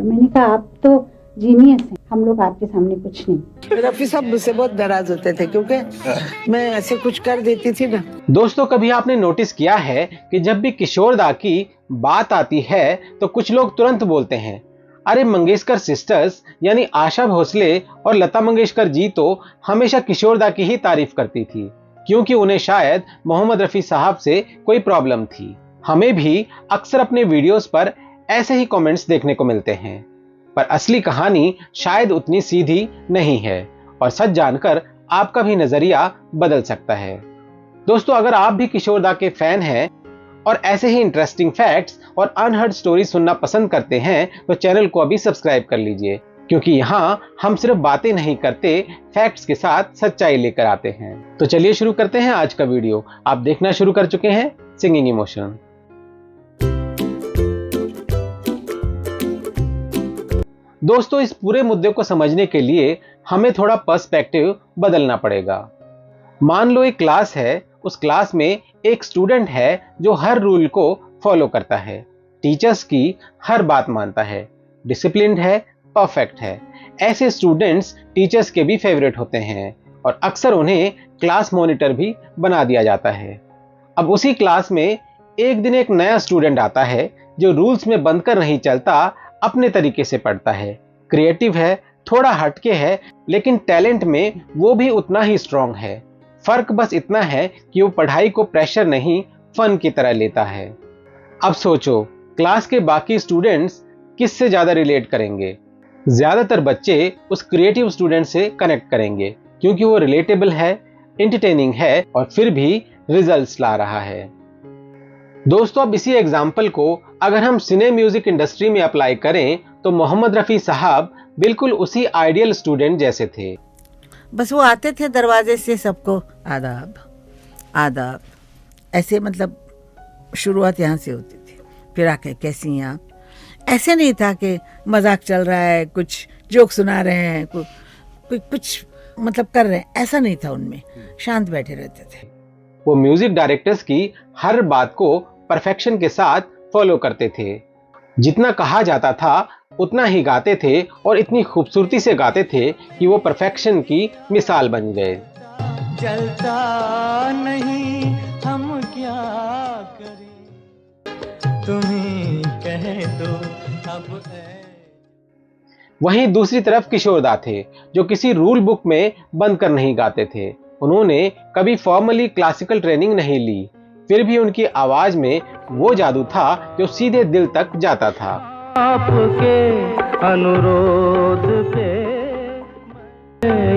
मैंने कहा आप तो जीनियस हैं, हम लोग आपके सामने कुछ नहीं। रफी साहब मुझसे बहुत नाराज होते थे क्योंकि मैं ऐसे कुछ कर देती थी ना। दोस्तों, कभी आपने नोटिस किया है कि जब भी किशोर दा की बात आती है तो कुछ लोग तुरंत बोलते हैं, अरे मंगेशकर सिस्टर्स यानी आशा भोसले और लता मंगेशकर जी तो हमेशा किशोर दा की ही तारीफ करती थी, क्योंकि उन्हें शायद मोहम्मद रफी साहब से कोई प्रॉब्लम थी। हमें भी अक्सर अपने वीडियोस पर ऐसे ही कमेंट्स देखने को मिलते हैं, पर असली कहानी शायद उतनी सीधी नहीं है और सच जानकर आपका भी नजरिया बदल सकता है। दोस्तों, अगर आप भी किशोर दा के फैन हैं और ऐसे ही इंटरेस्टिंग फैक्ट्स और अनहर्ड स्टोरी सुनना पसंद करते हैं तो चैनल को अभी सब्सक्राइब कर लीजिए, क्योंकि यहाँ हम सिर्फ बातें नहीं करते, फैक्ट्स के साथ सच्चाई लेकर आते हैं। तो चलिए शुरू करते हैं आज का वीडियो। आप देखना शुरू कर चुके हैं सिंगिंग इमोशन। दोस्तों, इस पूरे मुद्दे को समझने के लिए हमें थोड़ा पर्सपेक्टिव बदलना पड़ेगा। मान लो एक क्लास है, उस क्लास में एक स्टूडेंट है जो हर रूल को फॉलो करता है, टीचर्स की हर बात मानता है, डिसिप्लिन्ड है, परफेक्ट है। ऐसे स्टूडेंट्स टीचर्स के भी फेवरेट होते हैं और अक्सर उन्हें क्लास मॉनिटर भी बना दिया जाता है। अब उसी क्लास में एक दिन एक नया स्टूडेंट आता है जो रूल्स में बंधकर नहीं चलता, अपने तरीके से पढ़ता है, क्रिएटिव है, थोड़ा हटके है, लेकिन टैलेंट में वो भी उतना ही स्ट्रांग है। फर्क बस इतना है कि वो पढ़ाई को प्रेशर नहीं, फन की तरह लेता है। अब सोचो, क्लास के बाकी स्टूडेंट्स किससे ज्यादा रिलेट करेंगे? ज्यादातर बच्चे उस क्रिएटिव स्टूडेंट से कनेक्ट करेंगे, क्योंकि वो रिलेटेबल है, एंटरटेनिंग है और फिर भी रिजल्ट्स ला रहा है। दोस्तों, अब इसी एग्जाम्पल को अगर हम सिने म्यूजिक इंडस्ट्री में अप्लाई करें तो मोहम्मद रफी साहब बिल्कुल उसी आइडियल स्टूडेंट जैसे थे। बस वो आते थे दरवाजे से, सबको आदाब आदाब ऐसे, मतलब शुरुआत यहाँ से होती थी। फिर आके कैसी हैं आप, ऐसे नहीं था कि मजाक चल रहा है, कुछ जोक सुना रहे हैं, कुछ मतलब कर रहे हैं, ऐसा नहीं था उनमें। शांत बैठे रहते थे। वो म्यूजिक डायरेक्टर्स की हर बात को परफेक्शन के साथ फॉलो करते थे। जितना कहा जाता था उतना ही गाते थे और इतनी खूबसूरती से गाते थे कि वो परफेक्शन की मिसाल बन गए। चलता नहीं हम क्या करें, तुम्हें कह दो अब। वहीं दूसरी तरफ किशोर दा थे, जो किसी रूल बुक में बंद कर नहीं गाते थे। उन्होंने कभी फॉर्मली क्लासिकल ट्रेनिंग नहीं ली, फिर भी उनकी आवाज में वो जादू था जो सीधे दिल तक जाता था। आपके अनुरोध पे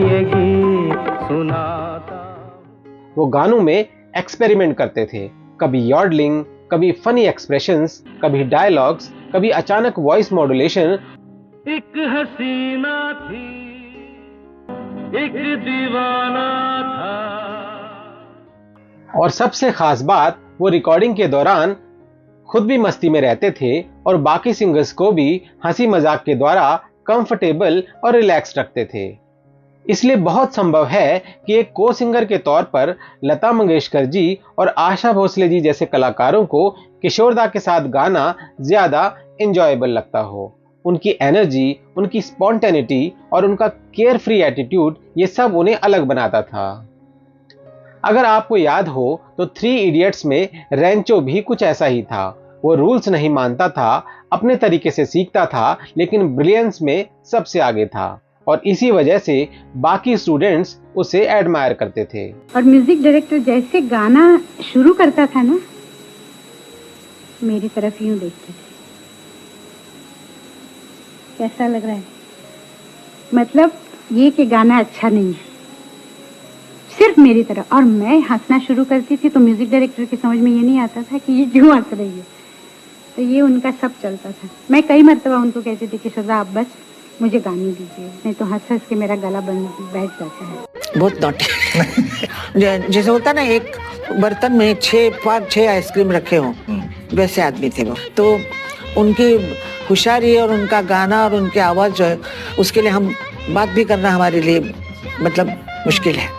ये गीत सुनाता। वो गानों में एक्सपेरिमेंट करते थे, कभी यॉडलिंग, कभी फनी एक्सप्रेशंस, कभी डायलॉग्स, कभी अचानक वॉइस मॉड्यूलेशन। एक हसीना थी, एक दीवाना था। और सबसे खास बात, वो रिकॉर्डिंग के दौरान खुद भी मस्ती में रहते थे और बाकी सिंगर्स को भी हंसी मजाक के द्वारा कंफर्टेबल और रिलैक्स रखते थे। इसलिए बहुत संभव है कि एक को सिंगर के तौर पर लता मंगेशकर जी और आशा भोसले जी जैसे कलाकारों को किशोर दा के साथ गाना ज्यादा एंजॉयबल लगता हो। उनकी एनर्जी, उनकी स्पॉन्टेनिटी और उनका केयर फ्री एटीट्यूड, ये सब उन्हें अलग बनाता था। अगर आपको याद हो तो 3 इडियट्स में रेंचो भी कुछ ऐसा ही था। वो रूल्स नहीं मानता था, अपने तरीके से सीखता था, लेकिन ब्रिलियंस में सबसे आगे था और इसी वजह से बाकी स्टूडेंट्स उसे एडमायर करते थे। और म्यूजिक डायरेक्टर जैसे गाना शुरू करता था ना, मेरी तरफ यूं देखते थे, कैसा लग रहा है, मतलब ये कि गाना अच्छा नहीं है, सिर्फ मेरी तरफ। और मैं हंसना शुरू करती थी तो म्यूजिक डायरेक्टर की समझ में ये नहीं आता था कि ये क्यों हंस रही है। तो ये उनका सब चलता था। मैं कई मरतबा उनको कहती थी कि शोजा आप बस मुझे गाने दीजिए, नहीं तो हंस हंस के मेरा गला बैठ जाता है। बहुत नॉटी जैसे होता ना, एक बर्तन में 5-6 आइसक्रीम रखे हों, वैसे आदमी थे वो। तो उनकी होशियारी और उनका गाना और उनकी आवाज़ जो है, उसके लिए हम बात भी करना हमारे लिए मतलब मुश्किल है।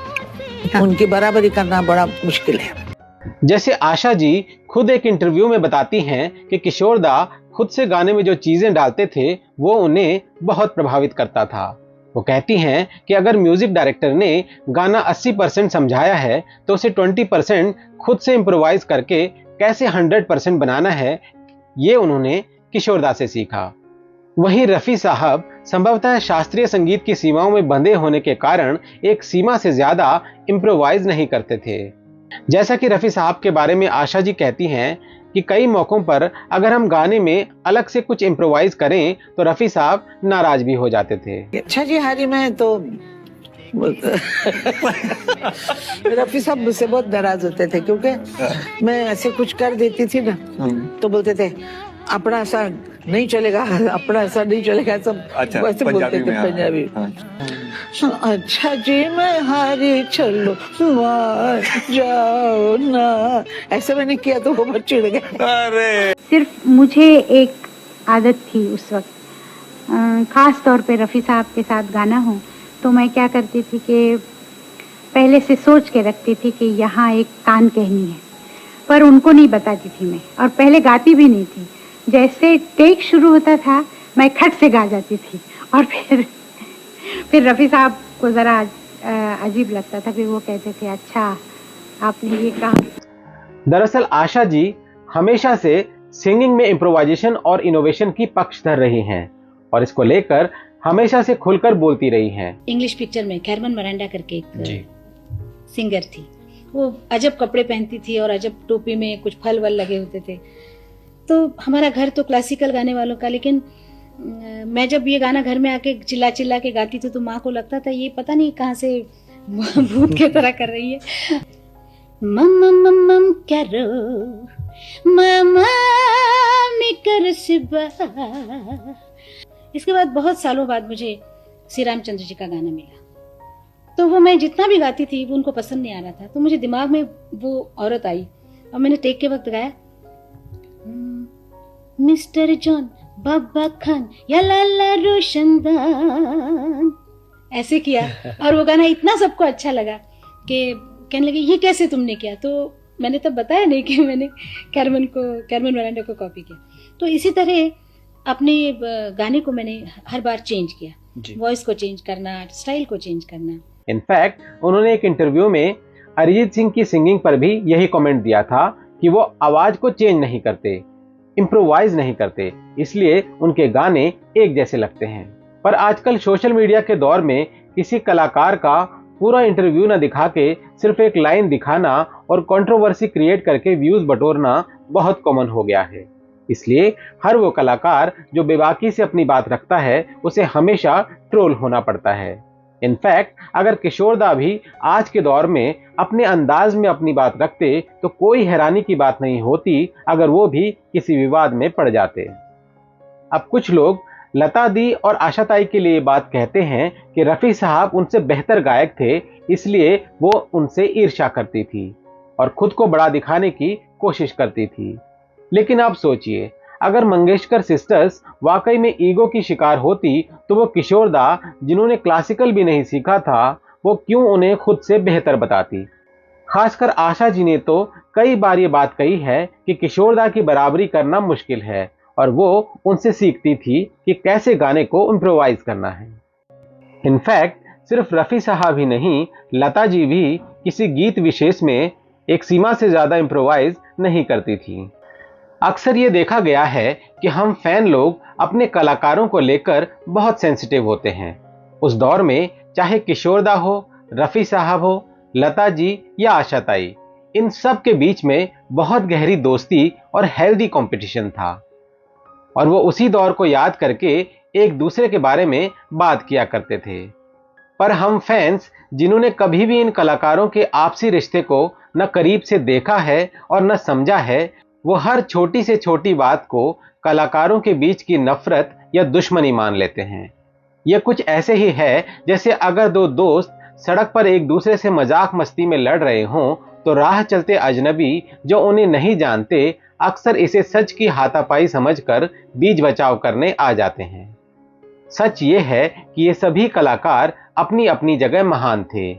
उनकी बराबरी करना बड़ा मुश्किल है। जैसे आशा जी खुद एक इंटरव्यू में बताती हैं कि किशोर दा खुद से गाने में जो चीजें डालते थे वो उन्हें बहुत प्रभावित करता था। वो कहती हैं कि अगर म्यूजिक डायरेक्टर ने गाना 80% समझाया है तो उसे 20% खुद से इम्प्रोवाइज करके कैसे 100% बनाना है, ये उन्होंने किशोरदा से सीखा। वहीं रफ़ी साहब संभवतः शास्त्रीय संगीत की सीमाओं में बंधे होने के कारण एक सीमा से ज्यादा इम्प्रोवाइज नहीं करते थे। जैसा कि रफ़ी साहब के बारे में आशा जी कहती हैं कि कई मौकों पर अगर हम गाने में अलग से कुछ इम्प्रोवाइज करें तो रफ़ी साहब नाराज भी हो जाते थे। अच्छा जी, हारी मैं तो रफ़ी साहब मुझसे बहुत नाराज होते थे क्योंकि मैं ऐसे कुछ कर देती थी ना तो बोलते थे अपना ऐसा नहीं चलेगा, अपना ऐसा नहीं चलेगा, सब अच्छा, वैसे बोलते थे पंजाबी। अच्छा जी मैं हारी, चलो मार जाओ ना, ऐसा मैंने किया तो वो बहुत चिढ़ गए। अरे सिर्फ मुझे एक आदत थी उस वक्त, ख़ास तौर पे रफ़ी साहब के साथ गाना हो तो मैं क्या करती थी कि पहले से सोच के रखती थी कि यहाँ एक तान कहनी है, पर उनको नहीं बताती थी मैं, और पहले गाती भी नहीं थी। जैसे टेक शुरू होता था मैं खट से गा जाती थी, और फिर रफ़ी साहब को ज़रा अजीब लगता था, फिर वो कहते थे अच्छा आपने ये कहा। दरअसल आशा जी हमेशा से सिंगिंग में इम्प्रोवाइजेशन और इनोवेशन की पक्षधर रही हैं और इसको लेकर हमेशा से खुलकर बोलती रही हैं। इंग्लिश पिक्चर में कैरमन मरांडा करके एक सिंगर थी, वो अजब कपड़े पहनती थी और अजब टोपी में कुछ फल वल लगे होते थे। तो हमारा घर तो क्लासिकल गाने वालों का, लेकिन मैं जब ये गाना घर में आके चिल्ला चिल्ला के गाती थी तो माँ को लगता था ये पता नहीं कहाँ से भूत की तरह कर रही है। मम मम मम करो मामा मिकर सिबा। इसके बाद बहुत सालों बाद मुझे श्री रामचंद्र जी का गाना मिला, तो वो मैं जितना भी गाती थी वो उनको पसंद नहीं आ रहा था, तो मुझे दिमाग में वो औरत आई और मैंने टेक के वक्त गाया मिस्टर जॉन बाबा खान या लाला रोशनदान, ऐसे किया और वो गाना इतना सबको अच्छा लगा कि कहने लगे ये कैसे तुमने किया। तो मैंने तब बताया नहीं कि मैंने कैरमन मरांडा को कॉपी किया। तो इसी तरह अपने गाने को मैंने हर बार चेंज किया, वॉइस को चेंज करना, स्टाइल को चेंज करना। इनफैक्ट उन्होंने एक इंटरव्यू में अरिजीत सिंह की सिंगिंग पर भी यही कमेंट दिया था कि वो आवाज को चेंज नहीं करते, इम्प्रोवाइज नहीं करते, इसलिए उनके गाने एक जैसे लगते हैं। पर आजकल सोशल मीडिया के दौर में किसी कलाकार का पूरा इंटरव्यू न दिखा के सिर्फ एक लाइन दिखाना और कंट्रोवर्सी क्रिएट करके व्यूज बटोरना बहुत कॉमन हो गया है। इसलिए हर वो कलाकार जो बेबाकी से अपनी बात रखता है उसे हमेशा ट्रोल होना पड़ता है। इनफैक्ट अगर किशोरदा भी आज के दौर में अपने अंदाज में अपनी बात रखते तो कोई हैरानी की बात नहीं होती अगर वो भी किसी विवाद में पड़ जाते। अब कुछ लोग लता दी और आशा ताई के लिए बात कहते हैं कि रफ़ी साहब उनसे बेहतर गायक थे, इसलिए वो उनसे ईर्ष्या करती थी और खुद को बड़ा दिखाने की कोशिश करती थी। लेकिन आप सोचिए, अगर मंगेशकर सिस्टर्स वाकई में ईगो की शिकार होती तो वो किशोरदा जिन्होंने क्लासिकल भी नहीं सीखा था वो क्यों उन्हें खुद से बेहतर बताती। खासकर आशा जी ने तो कई बार ये बात कही है कि किशोरदा की बराबरी करना मुश्किल है और वो उनसे सीखती थी कि कैसे गाने को इम्प्रोवाइज करना है। इनफैक्ट सिर्फ रफ़ी साहब ही नहीं, लता जी भी किसी गीत विशेष में एक सीमा से ज़्यादा इम्प्रोवाइज नहीं करती थी। अक्सर ये देखा गया है कि हम फैन लोग अपने कलाकारों को लेकर बहुत सेंसिटिव होते हैं। उस दौर में चाहे किशोरदा हो, रफ़ी साहब हो, लता जी या आशा ताई, इन सब के बीच में बहुत गहरी दोस्ती और हेल्दी कंपटीशन था और वो उसी दौर को याद करके एक दूसरे के बारे में बात किया करते थे। पर हम फैंस जिन्होंने कभी भी इन कलाकारों के आपसी रिश्ते को न करीब से देखा है और न समझा है, वो हर छोटी से छोटी बात को कलाकारों के बीच की नफरत या दुश्मनी मान लेते हैं। यह कुछ ऐसे ही है जैसे अगर दो दोस्त सड़क पर एक दूसरे से मजाक मस्ती में लड़ रहे हों तो राह चलते अजनबी जो उन्हें नहीं जानते अक्सर इसे सच की हाथापाई समझकर बीच बचाव करने आ जाते हैं। सच ये है कि ये सभी कलाकार अपनी अपनी जगह महान थे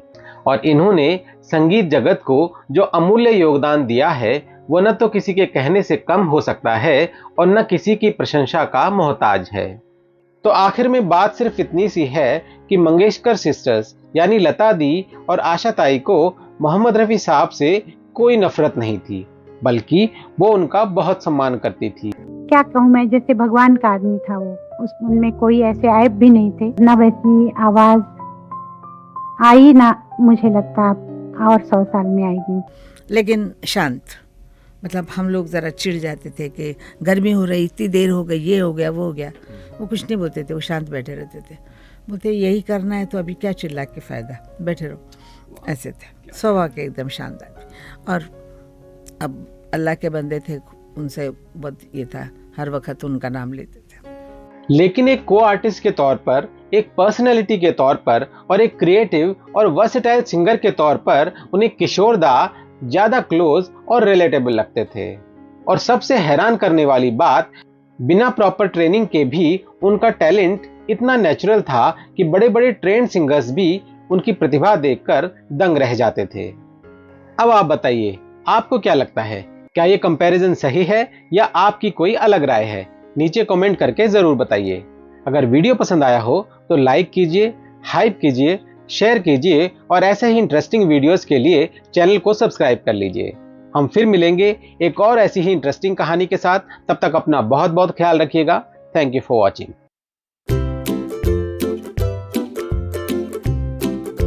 और इन्होंने संगीत जगत को जो अमूल्य योगदान दिया है वो न तो किसी के कहने से कम हो सकता है और न किसी की प्रशंसा का मोहताज है। तो आखिर में बात सिर्फ इतनी सी है कि मंगेशकर सिस्टर्स यानी लता दी और आशा ताई को मोहम्मद रफ़ी साहब से कोई नफरत नहीं थी, बल्कि वो उनका बहुत सम्मान करती थी। क्या कहूँ मैं, जैसे भगवान का आदमी था वो, उनमें कोई ऐसे ऐब भी नहीं थे, ना वैसी आवाज आई ना मुझे लगता और 100 साल में आएगी। लेकिन शांत, मतलब हम लोग ज़रा चिढ़ जाते थे कि गर्मी हो रही, इतनी देर हो गई, ये हो गया वो हो गया, वो कुछ नहीं बोलते थे, वो शांत बैठे रहते थे। बोलते यही करना है तो अभी क्या चिल्ला के फ़ायदा, बैठे रहो, ऐसे थे स्वभाव के, एकदम शांत आदमी। और अब अल्लाह के बंदे थे, उनसे बहुत ये था, हर वक्त उनका नाम लेते थे। लेकिन एक को आर्टिस्ट के तौर पर, एक पर्सनैलिटी के तौर पर और एक क्रिएटिव और वर्सेटाइल सिंगर के तौर पर उन्हें किशोर दा ज्यादा क्लोज और रिलेटेबल लगते थे। और सबसे हैरान करने वाली बात, बिना प्रॉपर ट्रेनिंग के भी उनका टैलेंट इतना नेचुरल था कि बड़े बड़े ट्रेंड सिंगर्स भी उनकी प्रतिभा देखकर दंग रह जाते थे। अब आप बताइए, आपको क्या लगता है, क्या ये कंपैरिजन सही है या आपकी कोई अलग राय है? नीचे कमेंट करके जरूर बताइए। अगर वीडियो पसंद आया हो तो लाइक कीजिए, हाइप कीजिए, शेयर कीजिए और ऐसे ही इंटरेस्टिंग वीडियोस के लिए चैनल को सब्सक्राइब कर लीजिए। हम फिर मिलेंगे एक और ऐसी ही इंटरेस्टिंग कहानी के साथ। तब तक अपना बहुत बहुत ख्याल रखिएगा। Thank you for watching.